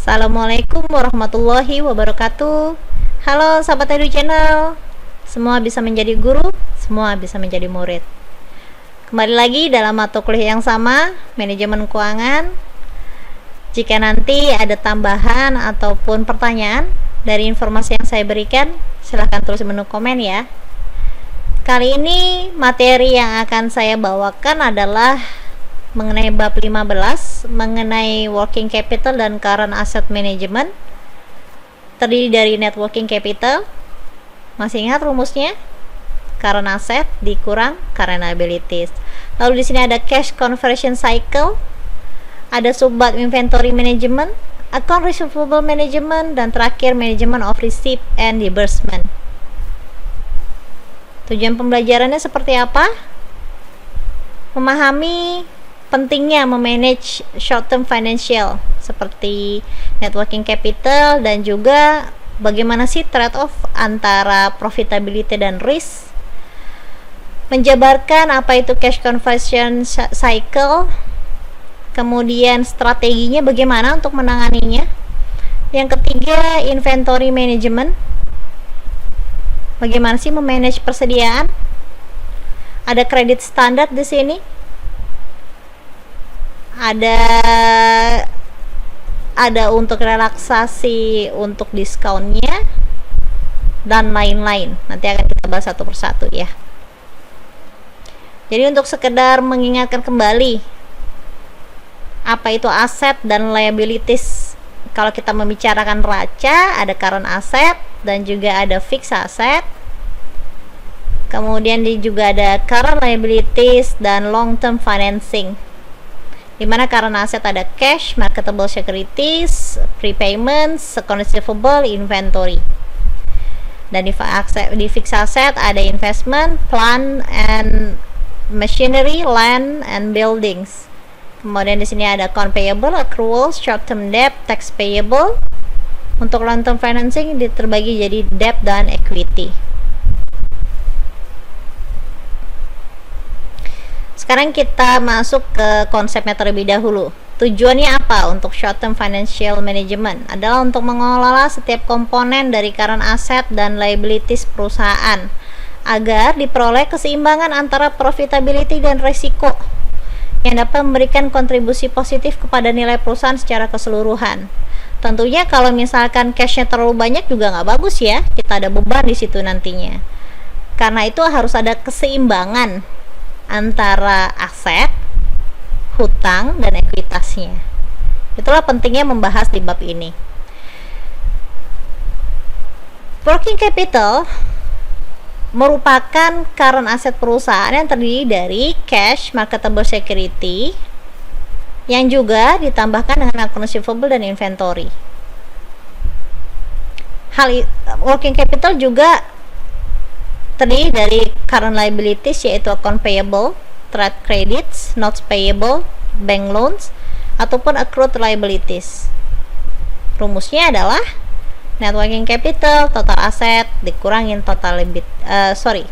Assalamualaikum warahmatullahi wabarakatuh. Halo sahabat Edu Channel. Semua bisa menjadi guru, semua bisa menjadi murid. Kembali lagi dalam mata kuliah yang sama, manajemen keuangan. Jika nanti ada tambahan ataupun pertanyaan dari informasi yang saya berikan, silahkan tulis menu komen ya. Kali ini materi yang akan saya bawakan adalah mengenai bab 15, mengenai working capital dan current asset management, terdiri dari net working capital. Masih ingat rumusnya? Current asset dikurang current liabilities. Lalu di sini ada cash conversion cycle, ada subbab inventory management, account receivable management, dan terakhir management of receipt and disbursement. Tujuan pembelajarannya seperti apa? Memahami pentingnya memanage short term financial seperti net working capital, dan juga bagaimana sih trade off antara profitability dan risk, menjabarkan apa itu cash conversion cycle, kemudian strateginya bagaimana untuk menanganinya. Yang ketiga, inventory management, bagaimana sih memanage persediaan. Ada kredit standar di sini, ada untuk relaksasi, untuk diskonnya, dan lain-lain. Nanti akan kita bahas satu persatu ya. Jadi untuk sekedar mengingatkan kembali apa itu aset dan liabilities. Kalau kita membicarakan raca, ada current asset dan juga ada fixed asset. Kemudian juga ada current liabilities dan long term financing, dimana current asset ada cash, marketable securities, prepayments, account receivable, inventory. Dan di fixed asset ada investment, plant and machinery, land and buildings. Kemudian di sini ada account payable, accruals, short term debt, tax payable. Untuk long term financing terbagi jadi debt dan equity. Sekarang kita masuk ke konsepnya terlebih dahulu. Tujuannya apa untuk short term financial management? Adalah untuk mengelola setiap komponen dari current asset dan liabilities perusahaan agar diperoleh keseimbangan antara profitability dan risiko yang dapat memberikan kontribusi positif kepada nilai perusahaan secara keseluruhan. Tentunya kalau misalkan cashnya terlalu banyak juga nggak bagus ya, kita ada beban di situ nantinya. Karena itu harus ada keseimbangan antara aset, hutang, dan ekuitasnya. Itulah pentingnya membahas di bab ini. Working capital merupakan current asset perusahaan yang terdiri dari cash, marketable security, yang juga ditambahkan dengan account receivable dan inventory. Working capital juga terdiri dari current liabilities, yaitu account payable, trade credits, notes payable, bank loans, ataupun accrued liabilities. Rumusnya adalah net working capital, total asset dikurangin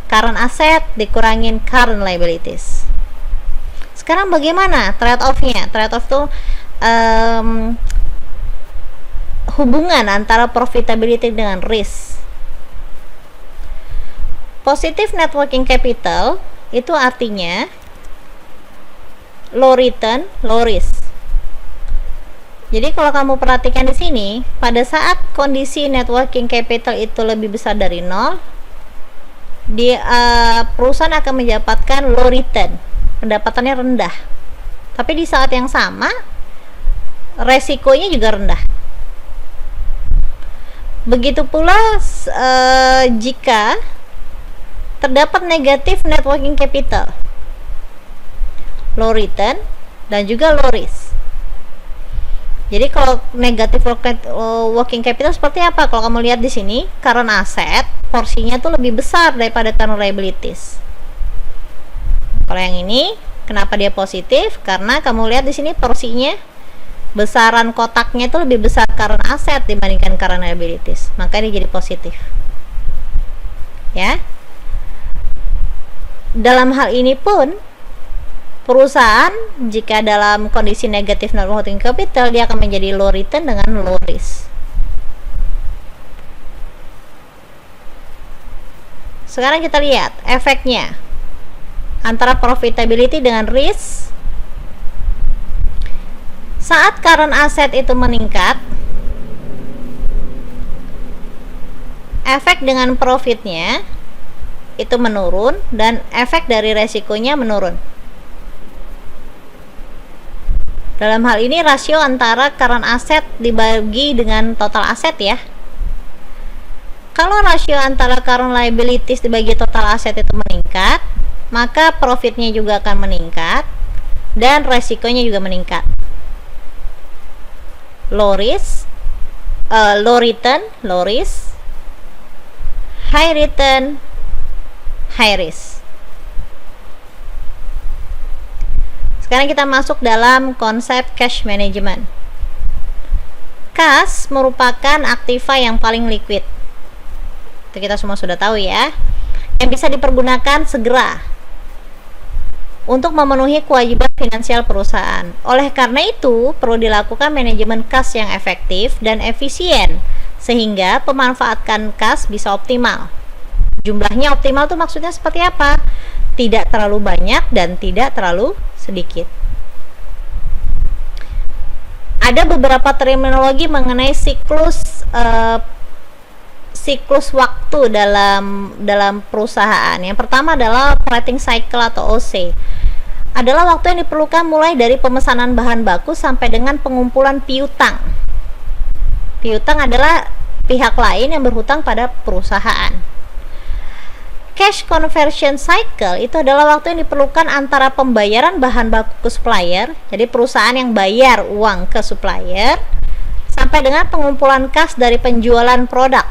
current asset dikurangin current liabilities. Sekarang bagaimana trade off-nya? Trade off itu hubungan antara profitability dengan risk. Positive net working capital itu artinya low return, low risk. Jadi kalau kamu perhatikan di sini, pada saat kondisi net working capital itu lebih besar dari 0, perusahaan akan mendapatkan low return, pendapatannya rendah. Tapi di saat yang sama, resikonya juga rendah. Begitu pula jika terdapat negatif net working capital, low return dan juga low risk. Jadi kalau negatif working capital seperti apa? Kalau kamu lihat di sini, current asset porsinya tuh lebih besar daripada current liabilities. Kalau yang ini, kenapa dia positif? Karena kamu lihat di sini porsinya, besaran kotaknya itu lebih besar current asset dibandingkan current liabilities, maka dia jadi positif. Ya. Dalam hal ini pun Perusahaan jika dalam kondisi negatif net working capital, dia akan menjadi low return dengan low risk. Sekarang kita lihat efeknya antara profitability dengan risk. Saat current asset itu meningkat, efek dengan profitnya itu menurun dan efek dari resikonya menurun. Dalam hal ini rasio antara current asset dibagi dengan total aset ya. Kalau rasio antara current liabilities dibagi total aset itu meningkat, maka profitnya juga akan meningkat dan resikonya juga meningkat. Low risk, low return, low risk, high return, high risk. Sekarang kita masuk dalam konsep cash management. Kas merupakan aktiva yang paling liquid. Itu kita semua sudah tahu ya. Yang bisa dipergunakan segera untuk memenuhi kewajiban finansial perusahaan. Oleh karena itu, perlu dilakukan manajemen kas yang efektif dan efisien sehingga pemanfaatan kas bisa optimal. Jumlahnya optimal itu maksudnya seperti apa? Tidak terlalu banyak dan tidak terlalu sedikit. Ada beberapa terminologi mengenai siklus waktu dalam perusahaan. Yang pertama adalah operating cycle atau OC. Adalah waktu yang diperlukan mulai dari pemesanan bahan baku sampai dengan pengumpulan piutang. Piutang adalah pihak lain yang berhutang pada perusahaan. Cash conversion cycle itu adalah waktu yang diperlukan antara pembayaran bahan baku ke supplier, jadi perusahaan yang bayar uang ke supplier, sampai dengan pengumpulan kas dari penjualan produk.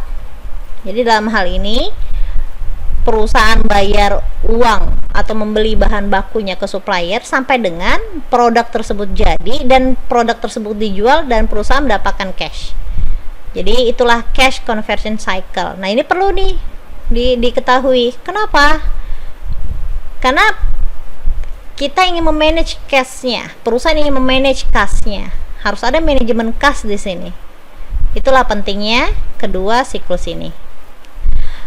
Jadi dalam hal ini perusahaan bayar uang atau membeli bahan bakunya ke supplier sampai dengan produk tersebut jadi dan produk tersebut dijual dan perusahaan mendapatkan cash. Jadi itulah cash conversion cycle. Nah, ini perlu nih diketahui. Kenapa? Karena kita ingin memanage cash-nya, perusahaan ingin memanage kas-nya. Harus ada manajemen kas di sini. Itulah pentingnya kedua siklus ini.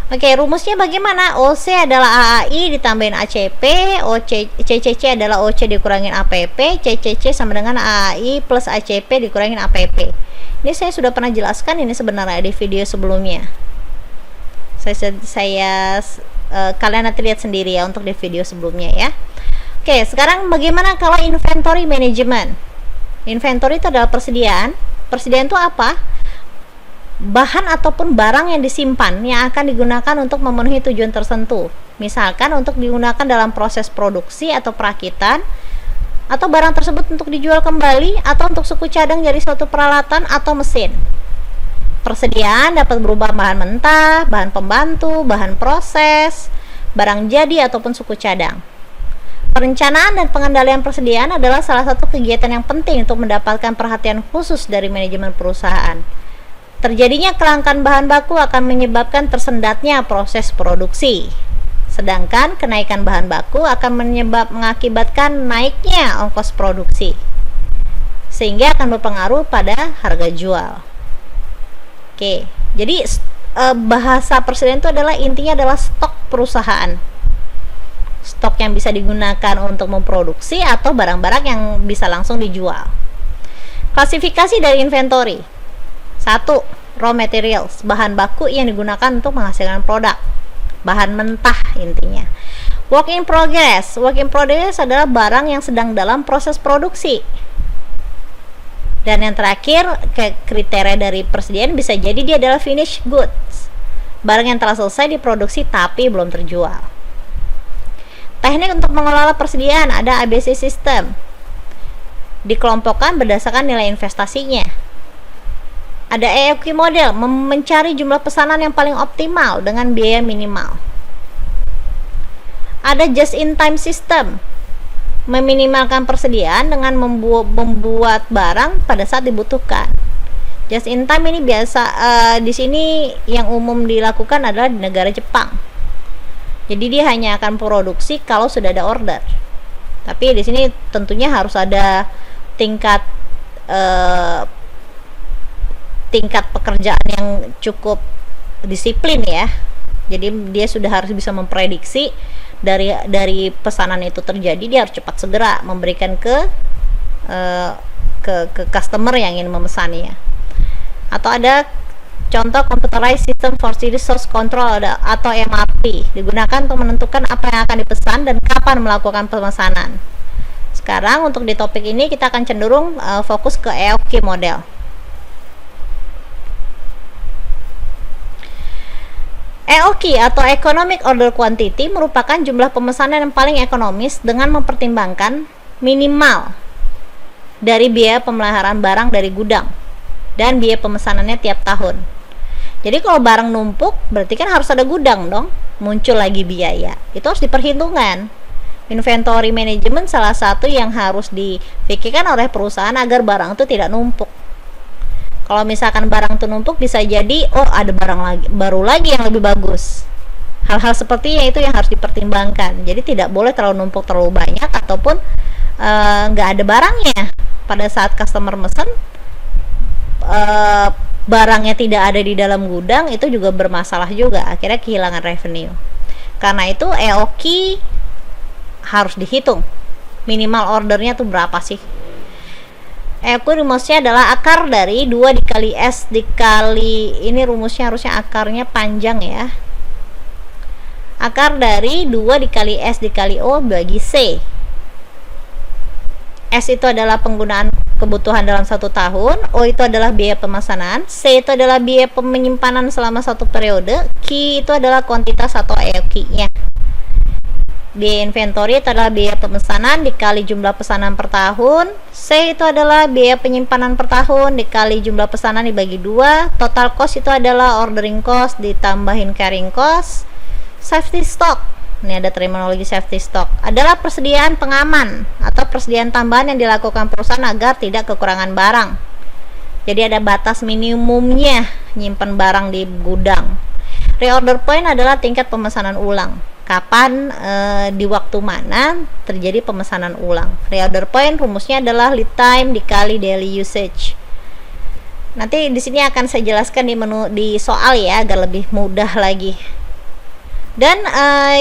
Oke, rumusnya bagaimana? OC adalah AAI ditambahin ACP, CCC adalah OC dikurangin APP, CCC sama dengan AAI plus ACP dikurangin APP. Ini saya sudah pernah jelaskan ini sebenarnya di video sebelumnya. Kalian nanti lihat sendiri ya untuk di video sebelumnya ya. Oke, sekarang bagaimana kalau inventory management? Inventory itu adalah persediaan. Persediaan itu apa? Bahan ataupun barang yang disimpan yang akan digunakan untuk memenuhi tujuan tertentu. Misalkan untuk digunakan dalam proses produksi atau perakitan, atau barang tersebut untuk dijual kembali, atau untuk suku cadang dari suatu peralatan atau mesin. Persediaan dapat berupa bahan mentah, bahan pembantu, bahan proses, barang jadi ataupun suku cadang. Perencanaan dan pengendalian persediaan adalah salah satu kegiatan yang penting untuk mendapatkan perhatian khusus dari manajemen perusahaan. Terjadinya kelangkaan bahan baku akan menyebabkan tersendatnya proses produksi. Sedangkan kenaikan bahan baku akan mengakibatkan naiknya ongkos produksi. Sehingga akan berpengaruh pada harga jual. Oke, jadi bahasa persediaan itu adalah intinya adalah stok perusahaan. Stok yang bisa digunakan untuk memproduksi atau barang-barang yang bisa langsung dijual. Klasifikasi dari inventory. 1. Raw materials, bahan baku yang digunakan untuk menghasilkan produk. Bahan mentah intinya. Work in progress. Work in progress adalah barang yang sedang dalam proses produksi. Dan yang terakhir, kriteria dari persediaan bisa jadi dia adalah finished goods. Barang yang telah selesai diproduksi tapi belum terjual. Teknik untuk mengelola persediaan ada ABC system. Dikelompokkan berdasarkan nilai investasinya. Ada EOQ model, mencari jumlah pesanan yang paling optimal dengan biaya minimal. Ada just-in-time system, meminimalkan persediaan dengan membuat barang pada saat dibutuhkan. Just-in-time ini biasa di sini yang umum dilakukan adalah di negara Jepang. Jadi dia hanya akan produksi kalau sudah ada order. Tapi di sini tentunya harus ada tingkat tingkat pekerjaan yang cukup disiplin ya. Jadi dia sudah harus bisa memprediksi dari pesanan itu terjadi, dia harus cepat segera memberikan ke customer yang ingin memesannya. Atau ada contoh computerized system for resource control atau MRP, digunakan untuk menentukan apa yang akan dipesan dan kapan melakukan pemesanan. Sekarang untuk di topik ini kita akan cenderung fokus ke EOQ model. EOQ atau Economic Order Quantity merupakan jumlah pemesanan yang paling ekonomis dengan mempertimbangkan minimal dari biaya pemeliharaan barang dari gudang dan biaya pemesanannya tiap tahun. Jadi kalau barang numpuk berarti kan harus ada gudang dong, muncul lagi biaya. Itu harus diperhitungkan. Inventory management salah satu yang harus difikirkan oleh perusahaan agar barang itu tidak numpuk. Kalau misalkan barang itu numpuk, bisa jadi ada barang baru lagi yang lebih bagus. Hal-hal sepertinya itu yang harus dipertimbangkan. Jadi tidak boleh terlalu numpuk terlalu banyak, ataupun nggak ada barangnya pada saat customer mesen, barangnya tidak ada di dalam gudang, itu juga bermasalah juga, akhirnya kehilangan revenue. Karena itu EOQ harus dihitung minimal ordernya tuh berapa sih. EOQ rumusnya adalah akar dari 2 dikali S dikali, ini rumusnya harusnya akarnya panjang ya, akar dari 2 dikali S dikali O bagi C. S itu adalah penggunaan kebutuhan dalam 1 tahun, O itu adalah biaya pemesanan, C itu adalah biaya penyimpanan selama 1 periode, Q itu adalah kuantitas atau EOQ-nya. Biaya inventory itu adalah biaya pemesanan dikali jumlah pesanan per tahun, C itu adalah biaya penyimpanan per tahun dikali jumlah pesanan dibagi 2, total cost itu adalah ordering cost ditambahin carrying cost. Safety stock, ini ada terminologi safety stock, adalah persediaan pengaman atau persediaan tambahan yang dilakukan perusahaan agar tidak kekurangan barang. Jadi ada batas minimumnya nyimpen barang di gudang. Reorder point adalah tingkat pemesanan ulang. Kapan, di waktu mana terjadi pemesanan ulang. Reorder point rumusnya adalah lead time dikali daily usage. Nanti di sini akan saya jelaskan di soal ya, agar lebih mudah lagi. Dan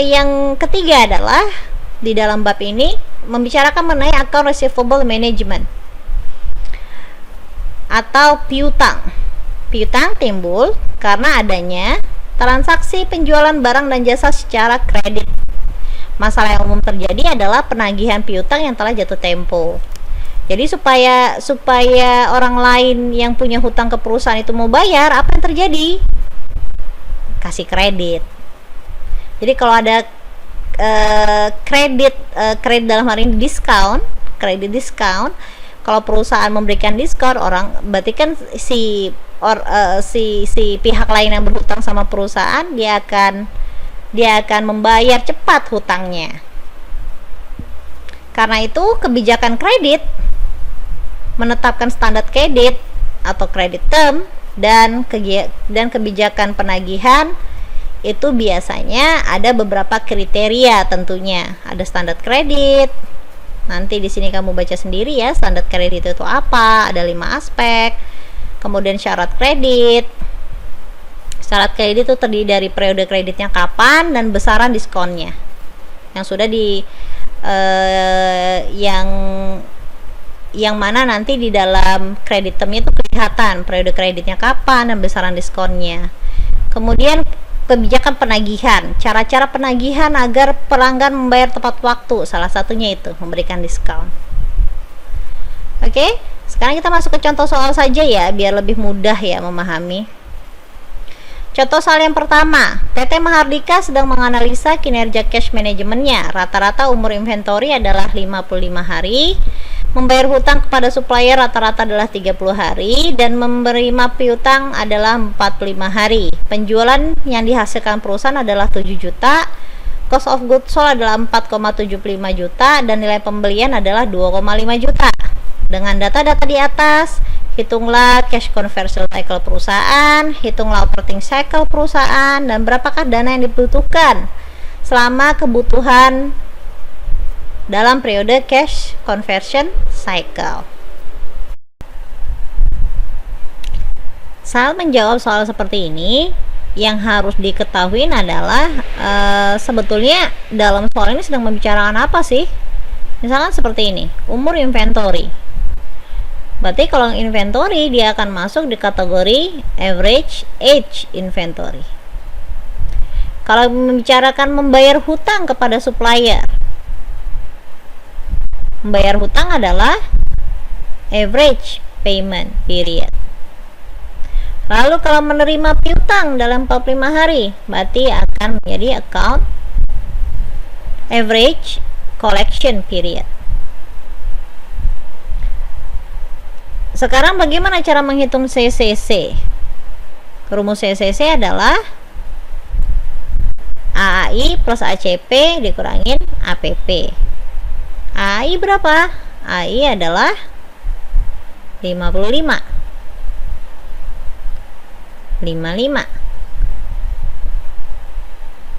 yang ketiga adalah di dalam bab ini membicarakan mengenai account receivable management atau piutang. Piutang timbul karena adanya transaksi penjualan barang dan jasa secara kredit. Masalah yang umum terjadi adalah penagihan piutang yang telah jatuh tempo. Jadi supaya orang lain yang punya hutang ke perusahaan itu mau bayar, apa yang terjadi? Kasih kredit. Jadi kalau ada kredit dalam hal ini kredit diskon, kalau perusahaan memberikan diskon, berarti kan si pihak lain yang berhutang sama perusahaan, dia akan membayar cepat hutangnya. Karena itu kebijakan kredit menetapkan standar kredit atau kredit term dan kebijakan penagihan itu biasanya ada beberapa kriteria tentunya. Ada standar kredit. Nanti di sini kamu baca sendiri ya, standar kredit itu apa? Ada 5 aspek. Kemudian syarat kredit. Syarat kredit itu terdiri dari periode kreditnya kapan dan besaran diskonnya. Yang sudah yang mana nanti di dalam kredit term itu kelihatan periode kreditnya kapan dan besaran diskonnya. Kemudian kebijakan penagihan, cara-cara penagihan agar pelanggan membayar tepat waktu, salah satunya itu memberikan diskon. Oke, sekarang kita masuk ke contoh soal saja ya, biar lebih mudah ya memahami. Contoh soal yang pertama, PT Mahardika sedang menganalisa kinerja cash manajemennya. Rata-rata umur inventory adalah 55 hari, membayar hutang kepada supplier rata-rata adalah 30 hari, dan menerima piutang adalah 45 hari. Penjualan yang dihasilkan perusahaan adalah 7 juta, cost of goods sold adalah 4,75 juta, dan nilai pembelian adalah 2,5 juta. Dengan data-data di atas, hitunglah cash conversion cycle perusahaan, hitunglah operating cycle perusahaan, dan berapakah dana yang dibutuhkan selama kebutuhan dalam periode cash conversion cycle. Saat menjawab soal seperti ini, yang harus diketahui adalah sebetulnya dalam soal ini sedang membicarakan apa sih? Misalkan seperti ini, umur inventory. Berarti kalau inventory dia akan masuk di kategori average age inventory. Kalau membicarakan membayar hutang kepada supplier, membayar hutang adalah average payment period. Lalu kalau menerima piutang dalam 45 hari, berarti akan menjadi account average collection period. Sekarang bagaimana cara menghitung CCC? Rumus CCC adalah AAI plus ACP dikurangin APP. AAI berapa? AAI adalah 55.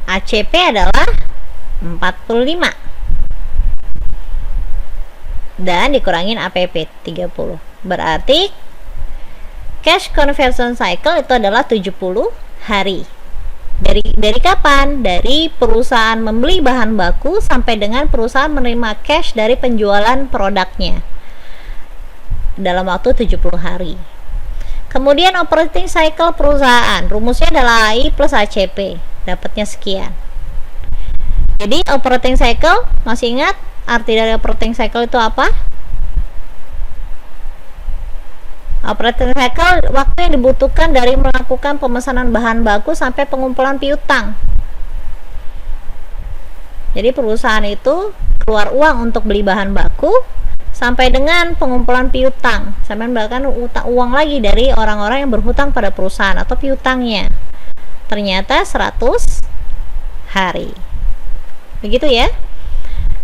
ACP adalah 45 dan dikurangin APP 30. Berarti cash conversion cycle itu adalah 70 hari. Dari kapan? Dari perusahaan membeli bahan baku sampai dengan perusahaan menerima cash dari penjualan produknya dalam waktu 70 hari. Kemudian operating cycle perusahaan, rumusnya adalah AI plus ACP, dapatnya sekian. Jadi operating cycle, masih ingat arti dari operating cycle itu apa? Operating cycle waktu yang dibutuhkan dari melakukan pemesanan bahan baku sampai pengumpulan piutang. Jadi perusahaan itu keluar uang untuk beli bahan baku sampai dengan pengumpulan piutang, sampai bahkan uang lagi dari orang-orang yang berhutang pada perusahaan atau piutangnya. Ternyata 100 hari. Begitu ya.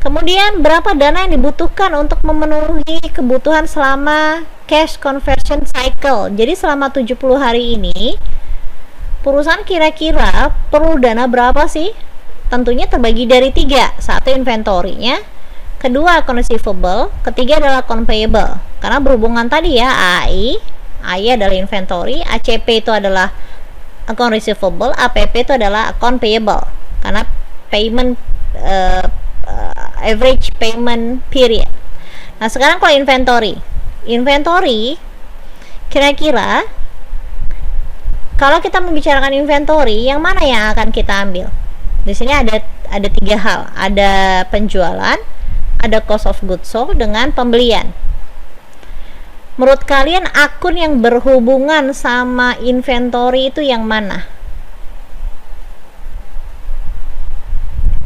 Kemudian berapa dana yang dibutuhkan untuk memenuhi kebutuhan selama cash conversion cycle. Jadi selama 70 hari ini perusahaan kira-kira perlu dana berapa sih? Tentunya terbagi dari 3. Satu inventory-nya, kedua account receivable, ketiga adalah account payable. Karena berhubungan tadi ya, AI adalah inventory, ACP itu adalah account receivable, APP itu adalah account payable. Karena payment average payment period. Nah, sekarang kalau inventory kira-kira kalau kita membicarakan inventory, yang mana yang akan kita ambil? Di sini ada 3 hal. Ada penjualan, ada cost of goods sold dengan pembelian. Menurut kalian akun yang berhubungan sama inventory itu yang mana?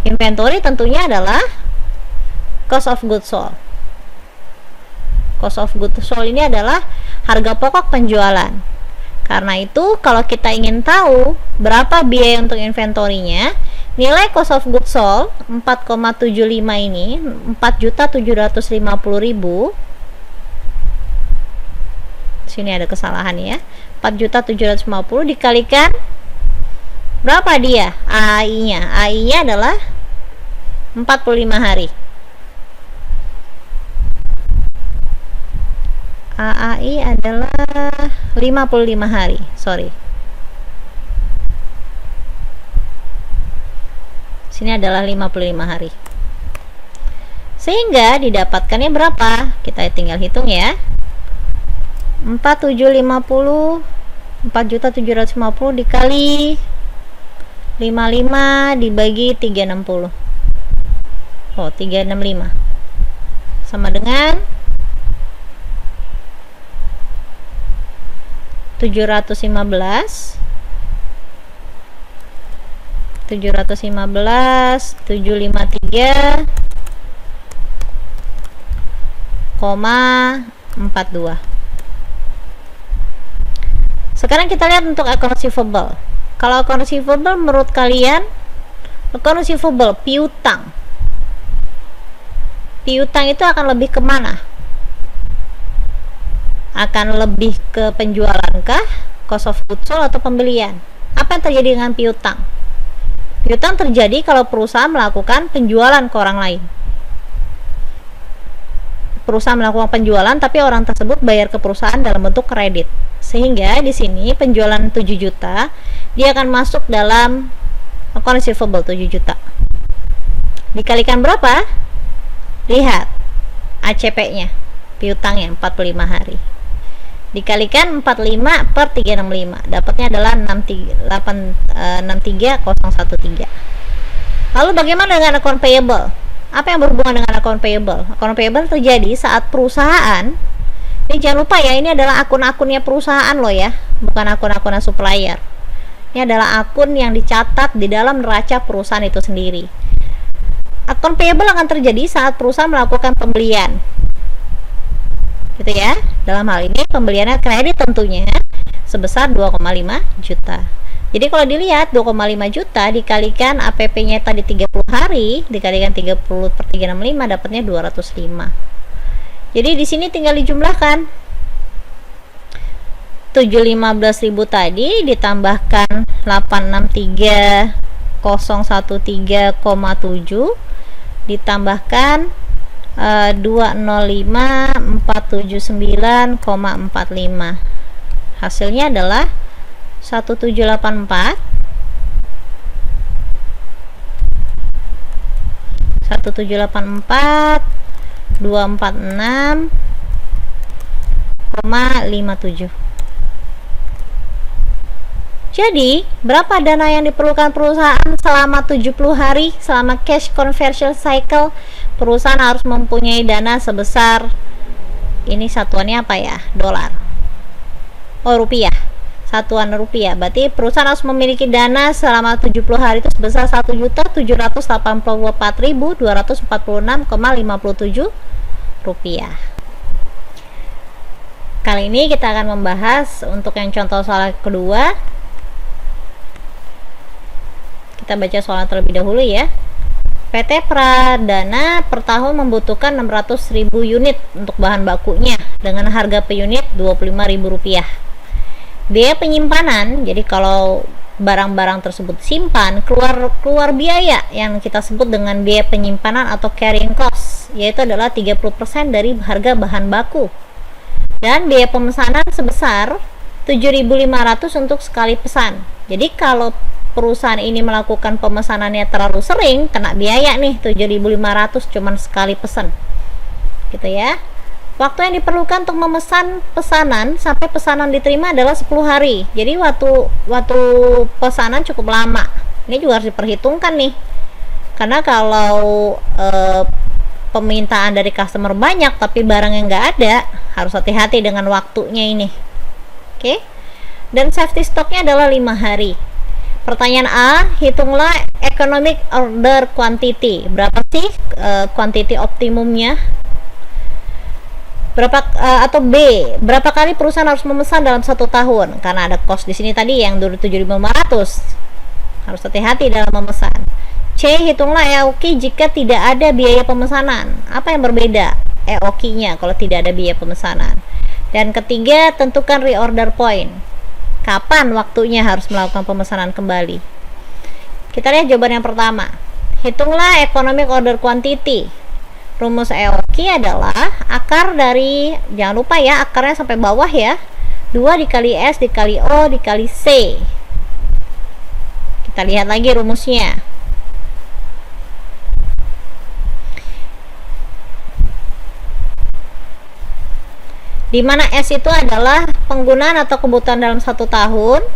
Inventory tentunya adalah cost of goods sold. Cost of goods sold ini adalah harga pokok penjualan. Karena itu kalau kita ingin tahu berapa biaya untuk inventory-nya, nilai cost of goods sold 4,75 ini 4.750.000. Sini ada kesalahan ya. 4.750 dikalikan berapa dia? AI-nya. AI-nya adalah 45 hari. AAI adalah 55 hari. Sorry. Sini adalah 55 hari. Sehingga didapatkannya berapa? Kita tinggal hitung ya. 4.750 4.750 dikali 55 dibagi 360. Oh, 365. Sama dengan 715 753,42. Sekarang kita lihat untuk account receivable. Kalau account receivable menurut kalian, account receivable piutang itu akan lebih kemana? Akan lebih ke penjualan kah, cost of goods sold, atau pembelian? Apa yang terjadi dengan piutang? Piutang terjadi kalau perusahaan melakukan penjualan ke orang lain. perusahaan melakukan penjualan tapi orang tersebut bayar ke perusahaan dalam bentuk kredit. Sehingga di sini penjualan 7 juta dia akan masuk dalam account receivable 7 juta. Dikalikan berapa? Lihat ACP-nya, piutangnya 45 hari. Dikalikan 45 per 365, dapatnya adalah 63013. Lalu bagaimana dengan account payable? Apa yang berhubungan dengan account payable? Account payable terjadi saat perusahaan, ini jangan lupa ya, ini adalah akun-akunnya perusahaan loh ya, bukan akun-akun supplier. Ini adalah akun yang dicatat di dalam neraca perusahaan itu sendiri. Account payable akan terjadi saat perusahaan melakukan pembelian, gitu ya. Dalam hal ini pembeliannya kredit tentunya sebesar 2,5 juta. Jadi kalau dilihat 2,5 juta dikalikan APP-nya tadi 30 hari, dikalikan 30 per 365 dapatnya 205. Jadi di sini tinggal dijumlahkan. 715.000 tadi ditambahkan 863.013,7 ditambahkan 205.479,45. Hasilnya adalah 1784 246,57. Jadi, berapa dana yang diperlukan perusahaan selama 70 hari selama cash conversion cycle? Perusahaan harus mempunyai dana sebesar, ini satuannya apa ya? Dolar. Oh, rupiah. Satuan rupiah. Berarti perusahaan harus memiliki dana selama 70 hari itu sebesar 1.784.246,57 rupiah. Kali ini kita akan membahas untuk yang contoh soal kedua. Kita baca soal terlebih dahulu ya. PT Pradana per tahun membutuhkan 600.000 unit untuk bahan bakunya dengan harga per unit Rp25.000. Biaya penyimpanan, jadi kalau barang-barang tersebut simpan, keluar biaya yang kita sebut dengan biaya penyimpanan atau carrying cost, yaitu adalah 30% dari harga bahan baku. Dan biaya pemesanan sebesar 7.500 untuk sekali pesan. Jadi kalau perusahaan ini melakukan pemesanannya terlalu sering, kena biaya nih 7.500 cuman sekali pesan, gitu ya. Waktu yang diperlukan untuk memesan pesanan sampai pesanan diterima adalah 10 hari. Jadi waktu pesanan cukup lama. Ini juga harus diperhitungkan nih, karena kalau permintaan dari customer banyak tapi barang yang nggak ada, harus hati-hati dengan waktunya ini. Oke. Dan safety stocknya adalah 5 hari. Pertanyaan A, hitunglah economic order quantity. Berapa sih quantity optimumnya? Berapa atau B, berapa kali perusahaan harus memesan dalam 1 tahun? Karena ada cost di sini tadi yang dulu 7.500. Harus hati-hati dalam memesan. C, hitunglah EOQ jika tidak ada biaya pemesanan. Apa yang berbeda EOQ-nya kalau tidak ada biaya pemesanan? Dan ketiga, tentukan reorder point. Kapan waktunya harus melakukan pemesanan kembali? Kita lihat jawaban yang pertama. Hitunglah economic order quantity. Rumus EOQ adalah akar dari, jangan lupa ya, akarnya sampai bawah ya, 2 dikali S dikali O dikali C. Kita lihat lagi rumusnya. Di mana S itu adalah penggunaan atau kebutuhan dalam 1 tahun,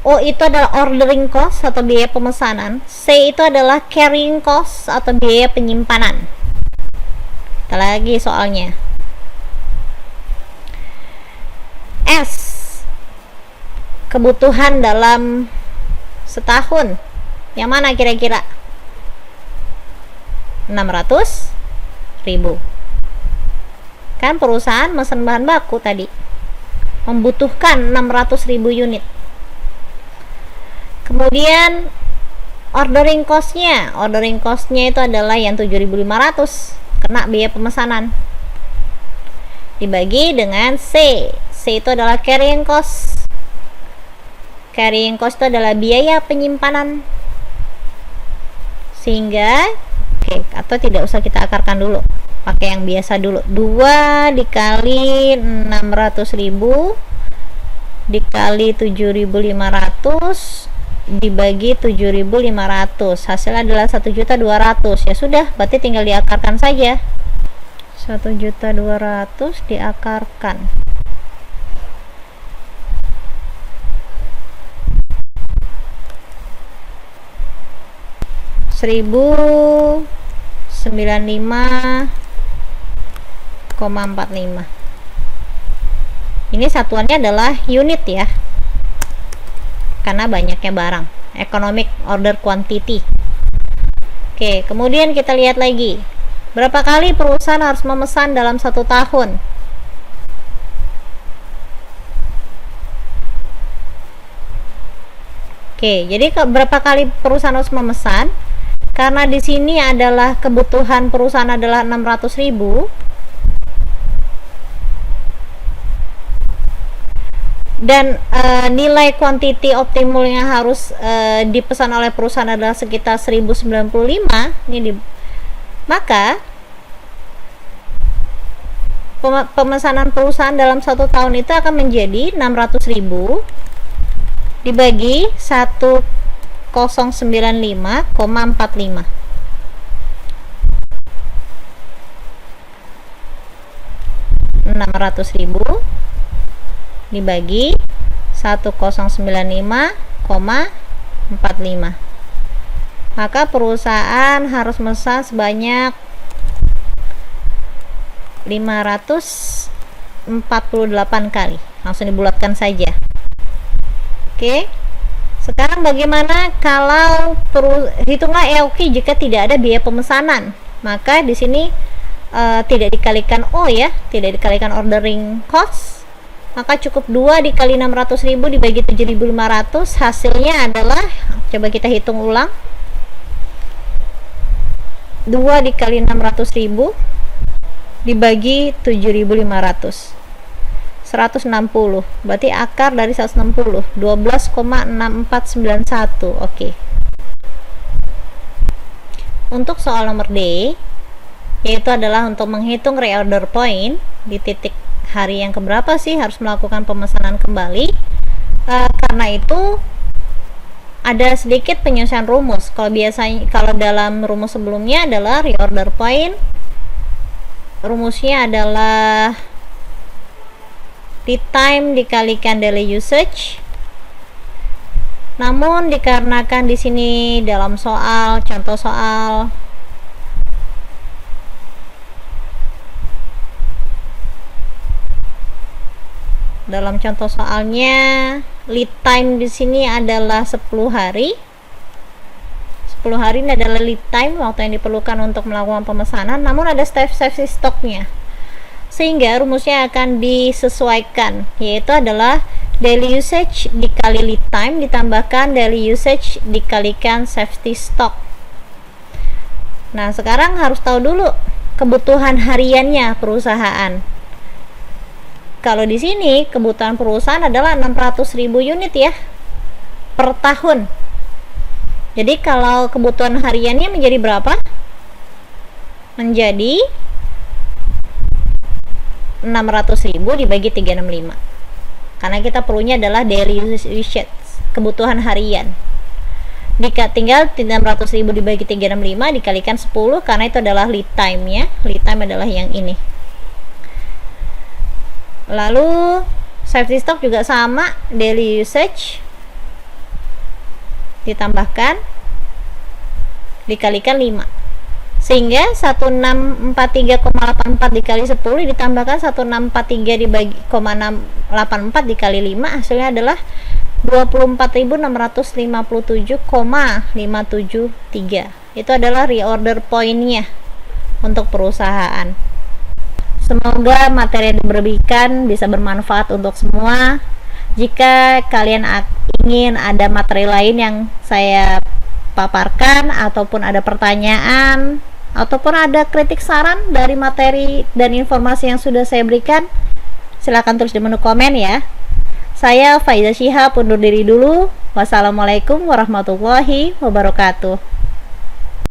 O itu adalah ordering cost atau biaya pemesanan, C itu adalah carrying cost atau biaya penyimpanan. Kita lagi soalnya. S, kebutuhan dalam setahun. Yang mana kira-kira? 600.000. Kan perusahaan mesen bahan baku tadi membutuhkan 600.000 unit. Kemudian ordering cost-nya itu adalah yang 7.500, kena biaya pemesanan, dibagi dengan C itu adalah carrying cost. Carrying cost itu adalah biaya penyimpanan, sehingga Oke, atau tidak usah kita akarkan dulu, pakai yang biasa dulu. 2 dikali 600.000 dikali 7.500 dibagi 7.500, hasilnya adalah 1.200.000. Ya sudah, berarti tinggal diakarkan saja. 1.200.000 diakarkan. Rp1.095,45. Ini satuannya adalah unit ya, karena banyaknya barang. Economic order quantity. Oke, kemudian kita lihat lagi, berapa kali perusahaan harus memesan dalam 1 tahun? Oke, jadi berapa kali perusahaan harus memesan? Karena di sini adalah kebutuhan perusahaan adalah 600.000 dan nilai quantity optimal yang harus dipesan oleh perusahaan adalah sekitar 1095. Maka pemesanan perusahaan dalam 1 tahun itu akan menjadi 600.000 dibagi 1095,45. 600.000 dibagi 1095,45. Maka perusahaan harus memesan sebanyak 548 kali. Langsung dibulatkan saja. Oke. Sekarang bagaimana kalau hitunglah EOQ jika tidak ada biaya pemesanan? Maka di sini tidak dikalikan O ya, tidak dikalikan ordering cost. Maka cukup 2 dikali 600.000 dibagi 7.500, hasilnya adalah, coba kita hitung ulang, 2 dikali 600.000 dibagi 7.500, 160. Berarti akar dari 160 12,6491. Oke. Untuk soal nomor D, yaitu adalah untuk menghitung reorder point di titik hari yang keberapa sih harus melakukan pemesanan kembali. Karena itu ada sedikit penyelesaian rumus. Kalau dalam rumus sebelumnya adalah reorder point, rumusnya adalah lead time dikalikan daily usage. Namun dikarenakan di sini dalam contoh soal soalnya lead time di sini adalah 10 hari. 10 hari ini adalah lead time, waktu yang diperlukan untuk melakukan pemesanan, namun ada safety stocknya, sehingga rumusnya akan disesuaikan, yaitu adalah daily usage dikali lead time ditambahkan daily usage dikalikan safety stock. Nah, sekarang harus tahu dulu kebutuhan hariannya perusahaan. Kalau di sini kebutuhan perusahaan adalah 600.000 unit ya per tahun. Jadi kalau kebutuhan hariannya menjadi berapa? Menjadi 600.000 dibagi 365. Karena kita perlunya adalah daily usage, kebutuhan harian. Tinggal 600.000 dibagi 365 dikalikan 10, karena itu adalah lead time ya. Lead time adalah yang ini. Lalu safety stock juga sama, daily usage ditambahkan dikalikan 5. Sehingga 1643,84 dikali 10 ditambahkan 1643 dibagi 0,684 dikali 5, hasilnya adalah 24.657,573. Itu adalah reorder point-nya untuk perusahaan. Semoga materi yang diberikan bisa bermanfaat untuk semua. Jika kalian ingin ada materi lain yang saya paparkan, ataupun ada pertanyaan, ataupun ada kritik saran dari materi dan informasi yang sudah saya berikan, silakan tulis di menu komen ya. Saya Faiza Shihab undur diri dulu. Wassalamualaikum warahmatullahi wabarakatuh.